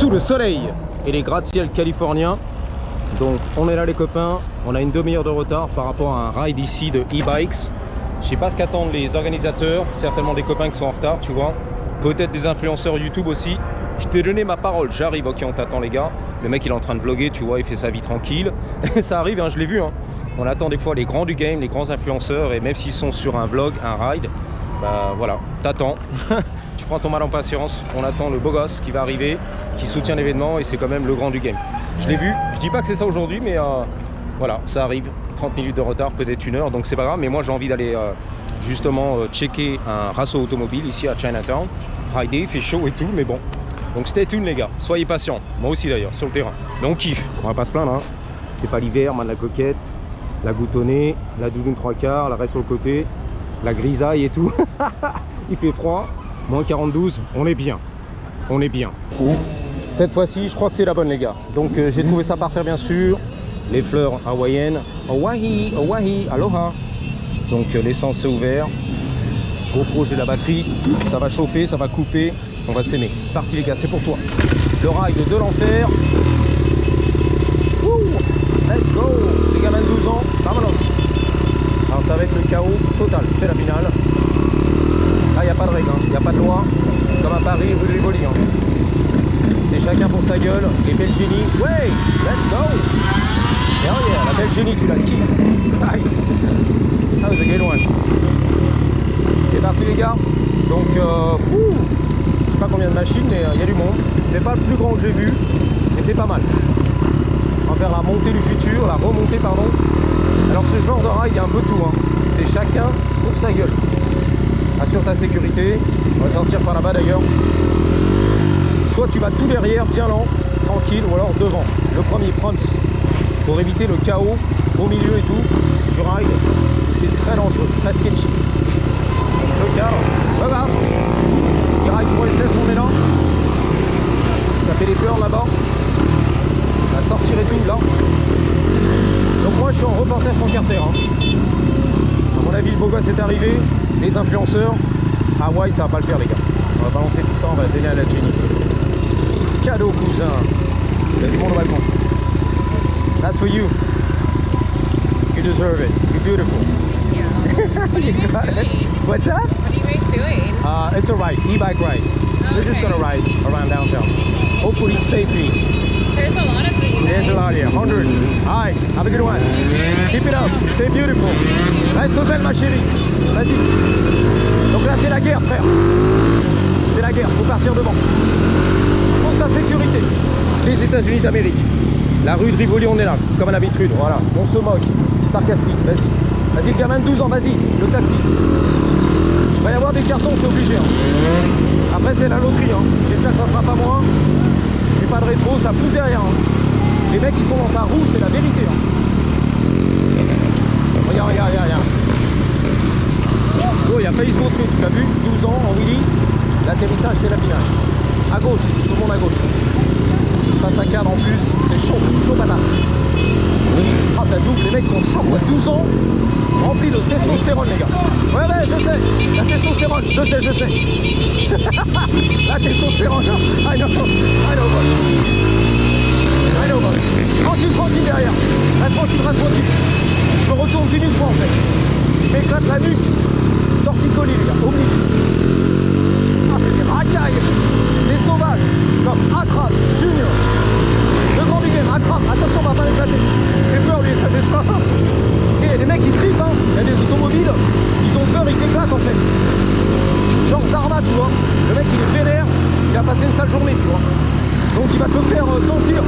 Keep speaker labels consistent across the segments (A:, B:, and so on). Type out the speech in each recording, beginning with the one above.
A: sous le soleil et les gratte-ciel californiens. Donc on est là les copains, on a une demi-heure de retard par rapport à un ride ici de e-bikes. Je sais pas ce qu'attendent les organisateurs, certainement des copains qui sont en retard, tu vois. Peut-être des influenceurs YouTube aussi. Je t'ai donné ma parole, j'arrive, ok on t'attend les gars. Le mec il est en train de vlogger, tu vois, il fait sa vie tranquille. Ça arrive, hein, je l'ai vu. Hein. On attend des fois les grands du game, les grands influenceurs, et même s'ils sont sur un vlog, un ride, bah voilà, t'attends. Tu prends ton mal en patience, on attend le beau gosse qui va arriver, qui soutient l'événement, et c'est quand même le grand du game. Je l'ai vu, je dis pas que c'est ça aujourd'hui, mais voilà, ça arrive. 30 minutes de retard, peut-être 1 heure, donc c'est pas grave. Mais moi j'ai envie d'aller justement checker un rasso automobile ici à Chinatown. Rider, il fait chaud et tout, mais bon. Donc stay tuned les gars, soyez patients. Moi aussi d'ailleurs, sur le terrain. Mais on kiffe, on va pas se plaindre. Hein. C'est pas l'hiver, man, la coquette, la goutonnée, la doudoune 3/4, la reste sur le côté, la grisaille et tout. Il fait froid, moins 42, on est bien. On est bien. Cette fois-ci, je crois que c'est la bonne les gars. Donc j'ai trouvé ça par terre bien sûr. Les fleurs hawaïennes. Hawaii, Hawaii, aloha. Donc l'essence est ouverte. GoPro, j'ai la batterie. Ça va chauffer, ça va couper. On va s'aimer. C'est parti les gars, c'est pour toi. Le ride de l'enfer. Let's go. Les gamins de 12 ans, vamonos. Alors ça va être le chaos total, c'est la finale. Là, il n'y a pas de règle, il n'y a pas de loi. Comme à Paris, rue de Rivoli. C'est chacun pour sa gueule. Les belles génies. Ouais, let's go. Hell yeah, la belle génie, tu la kiffes. Nice. That was a good one. C'est parti les gars. Donc, je sais pas combien de machines, mais il y a du monde. C'est pas le plus grand que j'ai vu, mais c'est pas mal. On va faire la montée du futur, la remontée pardon. Alors ce genre de ride, il y a un peu tout. Hein. C'est chacun pour sa gueule. Assure ta sécurité. On va sortir par là-bas d'ailleurs. Soit tu vas tout derrière, bien lent, tranquille, ou alors devant. Le premier front. Pour éviter le chaos au milieu et tout du ride, c'est très dangereux, très sketchy. Donc je cadre, reverse, il ride pour les 16, on est là. Ça fait des peurs là-bas. On va sortir et tout là. Donc moi je suis en reporter sans carter. Hein. À mon avis le beau gosse est arrivé, les influenceurs. Hawaï ça va pas le faire les gars. On va balancer tout ça, on va donner à la Jenny. Cadeau cousin. Il y a du monde au balcon. That's for you. You deserve it. You're beautiful.
B: Thank you. What are you guys doing?
A: What's that?
B: What are you guys doing?
A: It's a ride, e-bike ride. We're just gonna ride around downtown. Hopefully safely.
B: There's a lot of these.
A: There's a lot here, hundreds. Alright, have a good one. Keep it up, stay beautiful. Reste belle ma chérie. Vas-y. Donc là c'est la guerre frère. C'est la guerre, faut partir devant. Pour ta sécurité. Les États-Unis d'Amérique. La rue de Rivoli, on est là, comme à l'habitude, voilà, on se moque, sarcastique, vas-y. Vas-y le gamin de 12 ans, vas-y, le taxi. Il va y avoir des cartons, c'est obligé. Hein. Après c'est la loterie, hein. J'espère que ça sera pas moi. J'ai pas de rétro, ça pousse derrière. Hein. Les mecs qui sont dans ta roue, c'est la vérité. Hein. Regarde, regarde, regarde, regarde. Oh, il a failli se montrer, tu l'as vu, 12 ans en Willy. L'atterrissage, c'est la finale. À gauche, tout le monde à gauche. Face à cadre en plus, c'est chaud, chaud patate. Ah ça double, les mecs sont chauds, 12 ans, remplis de testostérone les gars. Ouais ouais je sais, la testostérone, je sais. La testostérone, I know boss. Tranquille derrière, reste tranquille. Je me retourne qu'une fois en fait. Je m'éclate la nuque, torticolis les gars, obligé. Ah c'est des racailles, des sauvages, comme Akrab, Junior. Le grand du game, Akrab, attention on va pas l'éclater. J'ai peur lui, ça descend. Il y a des mecs qui trippent, hein. Il y a des automobiles, ils ont peur, ils t'éclatent en fait. Genre Zarma tu vois, le mec il est vénère, il a passé une sale journée tu vois. Donc il va te faire sentir.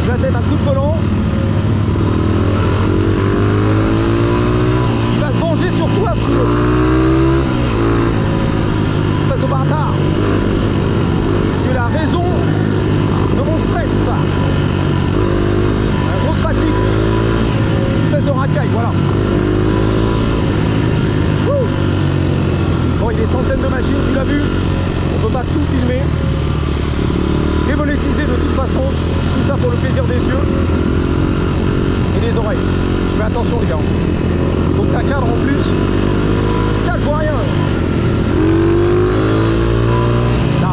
A: Tu vas te mettre un coup de volant. Il va se venger sur toi si tu veux. Espèce de bâtard. J'ai la raison de mon stress. Une grosse fatigue. Espèce de racaille, voilà. Wouh. Bon, il y a des centaines de machines, tu l'as vu. On peut pas tout filmer. Démonétiser de toute façon. Tout ça pour le plaisir des yeux et des oreilles. Je fais attention les gars. Donc ça cadre en plus. Tiens, je vois rien. Là.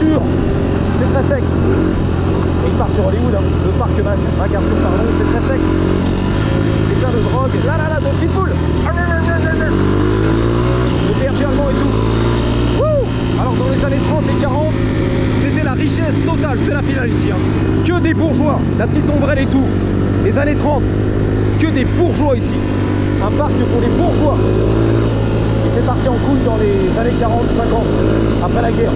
A: MacArthur, c'est très sexe. Et il part sur Hollywood, hein. Le parc MacArthur, pardon, c'est très sexe. C'est plein de drogue, là là là, de pitbull. De berger allemand et tout. Wouh. Alors dans les années 30 et 40, c'était la richesse totale, c'est la finale ici, hein. Que des bourgeois, la petite ombrelle et tout. Les années 30, que des bourgeois ici. Un parc pour les bourgeois. Et c'est parti en couille dans les années 40, 50, après la guerre.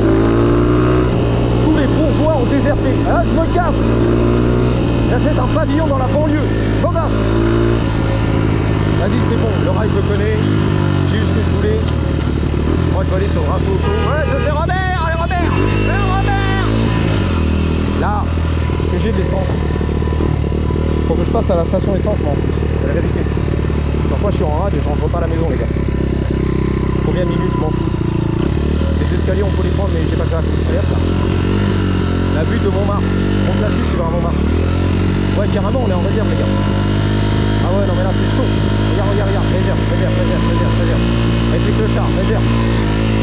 A: Tous les bourgeois ont déserté. Ah, je me casse. J'achète un pavillon dans la banlieue. Beau gosse. Vas-y, c'est bon, le rail je le connais. J'ai eu ce que je voulais. Moi je vais aller sur le radeau. Ouais, je sais Robert. Allez Robert. Allez Robert. Là, parce que j'ai de l'essence. Faut que je passe à la station essence, moi. C'est la vérité. Sur quoi je suis en rade et je rentre pas à la maison, les gars. Combien de minutes, je m'en fous. Les escaliers, on peut les prendre, mais j'ai pas que ça à foutre. Allez, hop là. La vue de Montmartre. Monte là-dessus, tu vas à Montmartre. Ouais, carrément, on est en réserve, les gars. Ah ouais, non, mais là, c'est chaud. Regarde, regarde, regarde. Réserve, réserve, réserve, réserve, réserve. Avec les clochards, réserve.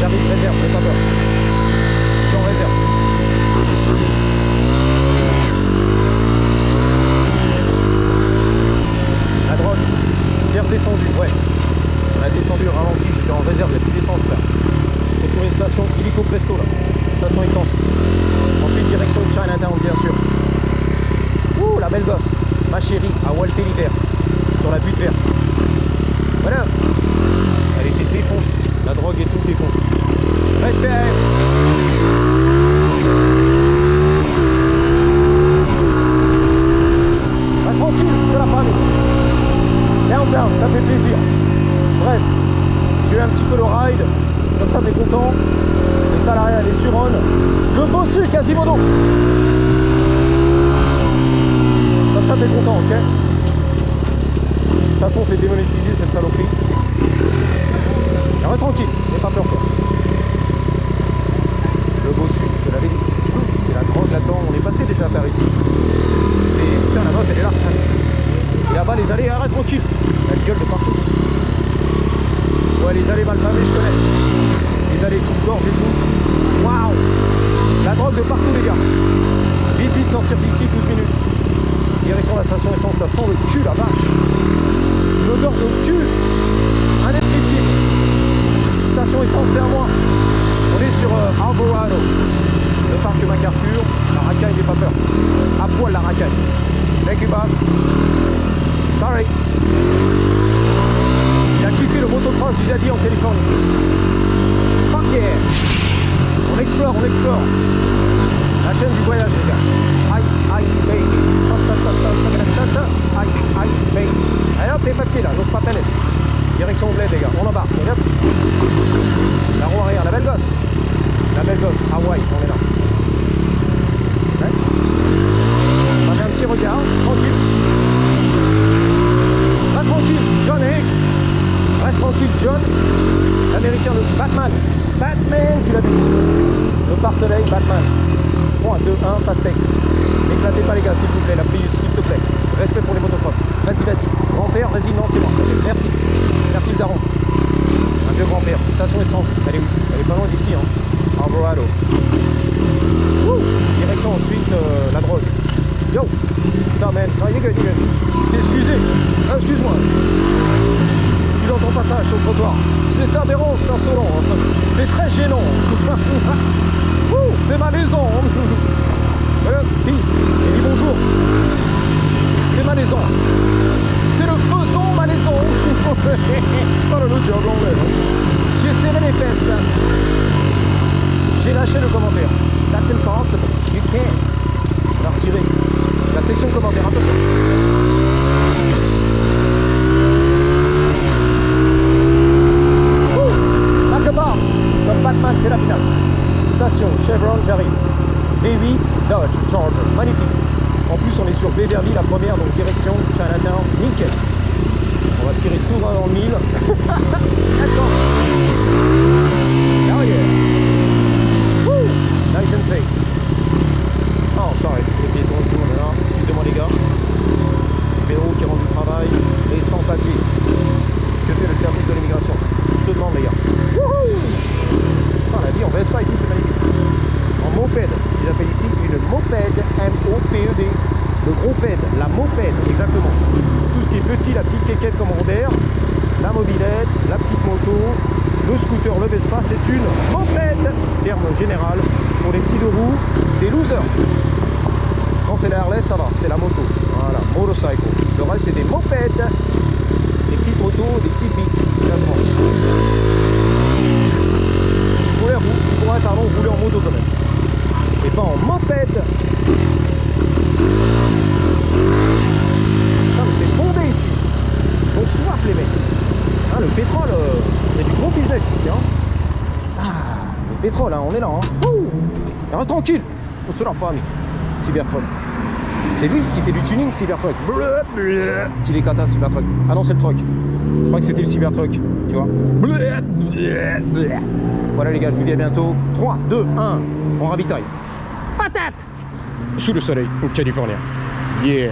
A: J'arrive, réserve, n'aie pas peur. Je suis en réserve. La drogue, c'est redescendu, ouais. On a descendu au ralenti, j'étais en réserve, il n'y a plus d'essence là. Faut trouver une station illico presto là. Station essence. Ensuite direction de Chinatown bien sûr. Ouh la belle gosse. Ma chérie à Walter l'hiver. Sur la butte verte. Voilà. Elle était défoncée. La drogue et tout défoncé. Respect. Bah, tranquille, c'est la famille. Downtown, ça fait plaisir. Bref, j'ai eu un petit peu le ride, comme ça t'es content. Et t'as l'arrière, les Suron. Le bossu Quasimodo. Comme ça t'es content, ok? De toute façon c'est démonétisé cette saloperie. Alors reste tranquille, n'aie pas peur quoi. Le bossu, je l'avais dit. C'est la drogue là-dedans, on est passé déjà par ici. C'est. Putain la meuf elle est là. Et là-bas les allées, arrête tranquille. Elle gueule de partout. Ouais, les allées malfamées, je connais. Les allées coupe-gorge et tout. Waouh! La drogue de partout, les gars. Vite, vite, sortir d'ici, 12 minutes. Direction la station essence, ça sent le cul, la vache. L'odeur de cul. Indescriptible. Station essence, c'est à moi. On est sur Alvarado. Le parc MacArthur. La racaille, n'aie pas peur. À poil, la racaille. Thank you, boss. Sorry. Il a kiffé le motocross du Daddy en Californie. Fuck yeah. On explore, on explore. La chaîne du voyage, les gars. Ice, ice, baby. Ice, ice, baby. Allez hop, les papiers là, Los Papeles. Direction au bled, les gars. On embarque. Allez hop. La roue arrière, la belle gosse. La belle gosse. Hawaï, on est là. Ouais. On fait un petit regard, tranquille. Pas tranquille, John Hicks. Reste tranquille, John. L'américain de Batman. Batman, tu l'as vu. Le pare-soleil, Batman. 3, 2, 1, pastèque. Éclatez pas les gars, s'il vous plaît, la prise, s'il te plaît. Respect pour les motocross. Vas-y, vas-y. Grand-père, vas-y, non, c'est moi. Merci. Merci le daron. Un vieux grand-père. Station essence. Elle est où? Elle est pas loin d'ici, hein. Alvarado. Direction ensuite la drogue. Yo! Putain, man. Non, il est good, il est good. C'est excusé. Excuse-moi. Si j'entends pas ça sur le trottoir, c'est aberrant, c'est insolent. C'est très gênant. C'est malaisant. Peace. Et dis bonjour. C'est malaisant. C'est le faisant malaisant. Pas le job anglais. J'ai serré les fesses. J'ai lâché le commentaire. That's impossible. You can't. On a retiré. La section commentaire, un peu plus. Marque-bas. Comme Batman, c'est la finale. Station Chevron, j'arrive. V8 Dodge Charger. Magnifique. En plus, on est sur Beverly, la première, donc direction Chinatown. Nickel. On va tirer tout droit dans le mille. D'accord. Oh yeah. Woo. Nice and safe. Oh, sorry. Les piétons et tout, on est là. Excusez-moi les gars. Véro qui rend du travail et sans papier. Que fait le service de l'immigration? Je te demande les gars. Wouhou. Oh, la vie en Vespa et tout, c'est magnifique. En moped, ce qu'ils appellent ici une moped, M-O-P-E-D. Le gros ped, la moped, exactement. Tout ce qui est petit, la petite quéquette comme Robert, la mobilette, la petite moto, le scooter, le Vespa, c'est une moped, terme général pour les petits deux roues, des losers. Quand c'est la Harley, ça va, c'est la moto. Voilà, motorcycle. Le reste, c'est des mopeds, des petites motos, des petites bites, également. Tu pourrais pardon, rouler en moto quand même. Et pas en moped. Putain, mais c'est bondé ici. Ils sont soif les mecs. Hein, le pétrole, c'est du gros business ici. Hein. Ah, le pétrole, hein, on est là. Hein. Ouh, reste tranquille. On se la femme. Cybertruck. C'est lui qui fait du tuning, Cybertruck. Il est cata, Cybertruck. Ah non, c'est le truck. Je crois que c'était le Cybertruck. Tu vois. Voilà les gars, je vous dis à bientôt. 3, 2, 1. On ravitaille. Patate. Sous le soleil, au Californien. Yeah.